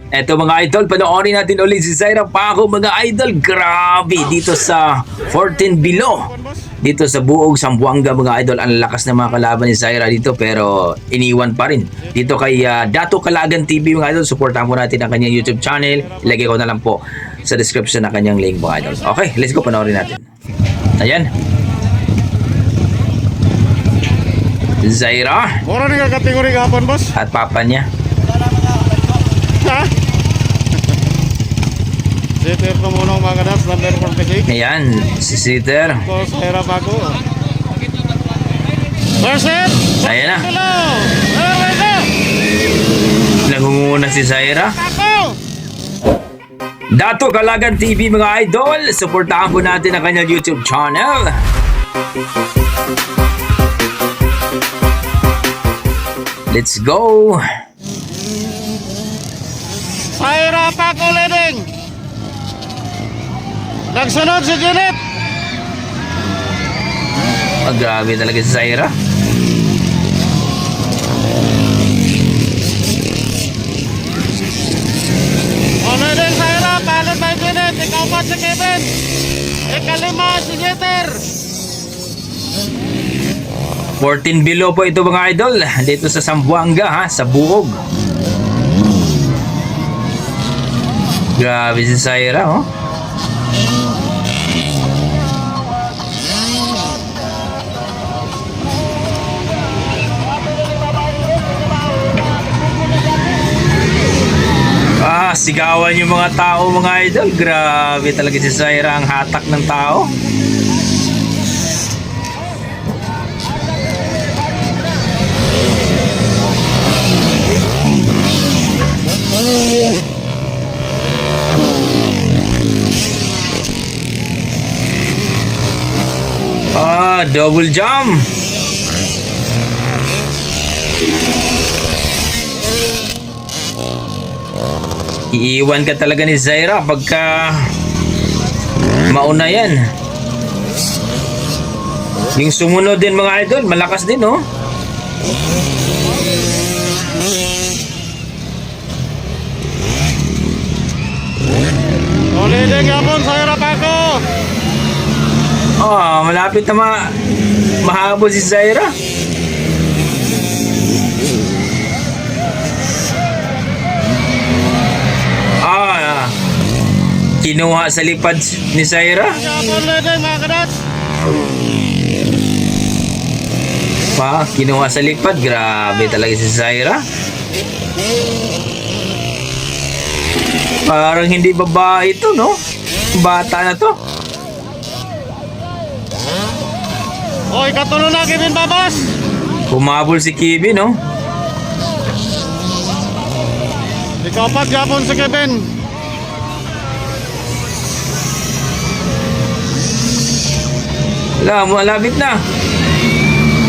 Eto mga idol, panoorin natin ulit si Zaira Paco mga idol. Grabe dito sa 14 Below. Dito sa Buog, Zamboanga mga idol. Ang lakas ng mga kalaban ni Zaira dito pero iniwan pa rin. Dito kay Dato Calagan TV mga idol. Supportahan po natin ang kanyang YouTube channel. Ilagay ko na lang po sa description ng kanyang link mga idol. Okay, let's go, panoorin natin. Ayan. Zaira Mura rin ka kategori kahapon, boss. at papa niya. Ha? Sitter ko muna mga kadas, number 46. Ayan, si Sitter. Ko sa hirap ako. Verset! Ayan na. Hello! Hello! Nangunguna si Zaira. Ako! Dato Calagan TV mga idol, supportahan po natin ang kanyang YouTube channel. Let's go! Sa hirap ako, leading! Nagsunod si Janet! Grabe talaga si Zaira. O leading sa hirap, palad by Janet. Ikaw pa si Kevin. Ikalima si Jeter. 14 Below po ito mga idol, dito sa Zamboanga ha, sa Buog. Grabe si Zaira oh. Sigawan yung mga tao mga idol. Grabe talaga si Zaira, ang hatak ng tao. Double jump. Iiwan ka talaga ni Zaira pagka mauna yan. Yung sumunod din mga idol, malakas din oh. O leading yapon sa hirap ako. Malapit na mahabol si Zaira. Kinuha sa lipad ni Zaira. Yapon leading mga kadas. Kinuha sa lipad. Grabe talaga si Zaira. Parang hindi babae ito, no? Bata na to. O ikatulo na Kevin Babas. Humabol si Kevin, no? Ikaw pa yapon si Kevin. Malapit na.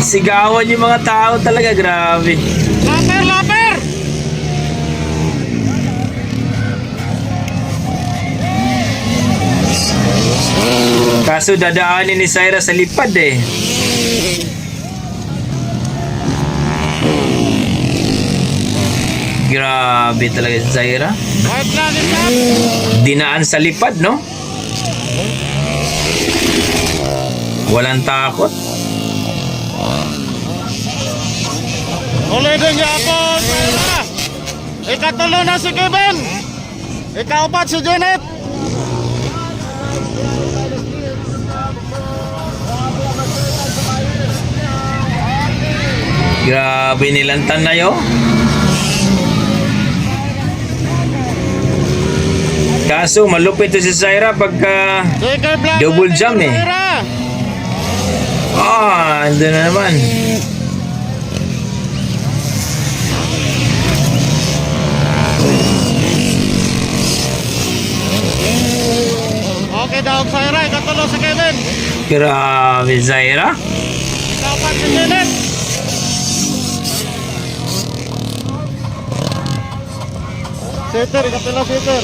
Sigawan yung mga tao talaga. Grabe. Laper, laper! Kaso dadaanin ni Zaira sa lipad eh. Grabe talaga si Zaira. White na kita. Dinaan sa lipad, no? Walang takot. O leading yapon. Ikatulo na si Kevin. Ikaapat si Janet. Grabe nilantan na yun. Kaso malupit to si Zaira pagka double jump eh. Ando na naman. Okay daw sa Ira, ikatulo si Kevin. Grabe Zaira. Ikaapat si Janet. Sitter, ikatula sitter.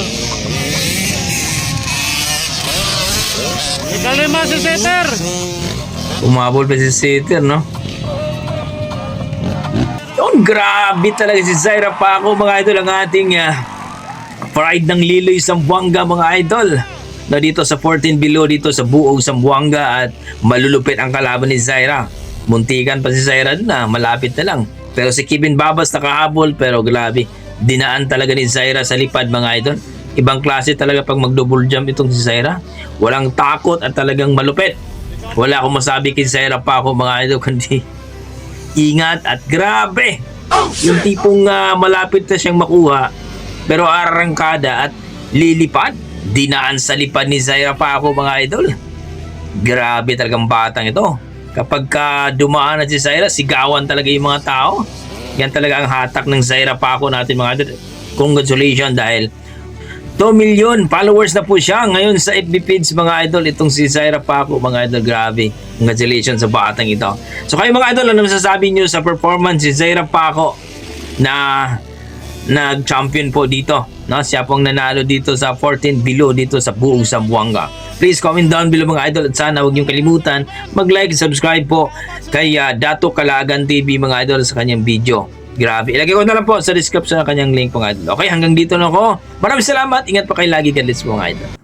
Ikalima si Sitter. Umabol pa si Sitter, no? Yun, grabe talaga si Zaira Paco mga idol, ang ating Pride ng Liloy Zamboanga mga idol. Na dito sa 14 below dito sa Buog Zamboanga at malulupit ang kalaban ni Zaira. Muntikan pa si Zaira dun na, malapit na lang. Pero si Kevin Babas nakahabol pero grabe. Dinaan talaga ni Zaira sa lipad mga idol. Ibang klase talaga pag mag-double jump itong si Zaira. Walang takot at talagang malupit. Wala akong masabi kay Zaira pa ako mga idol kundi ingat at grabe. Yung tipong malapit na siyang makuha pero arangkada at lilipad. Dinaan sa lipad ni Zaira pa ako mga idol. Grabe talagang batang ito. Kapag dumaan na si Zaira, sigawan talaga yung mga tao. Yan talaga ang hatak ng Zaira pa ako natin mga idol. Congratulations dahil 2 million followers na po siya ngayon sa FB page mga idol. Itong si Zaira Paco mga idol, grabe. Congratulations sa batang ito. So kayo mga idol, ano masasabi nyo sa performance si Zaira Paco na nag-champion po dito? No? Siya pong nanalo dito sa 14 below dito sa Buog Zamboanga. Please comment down below mga idol at sana huwag niyong kalimutan mag-like and subscribe po kay Dato Kalagan TV mga idol sa kanyang video. Grabe. Ilagay ko na lang po sa description ng kanyang link mga idol. Okay, hanggang dito na ako. Maraming salamat. Ingat pa kayo lagi. God bless po mga idol.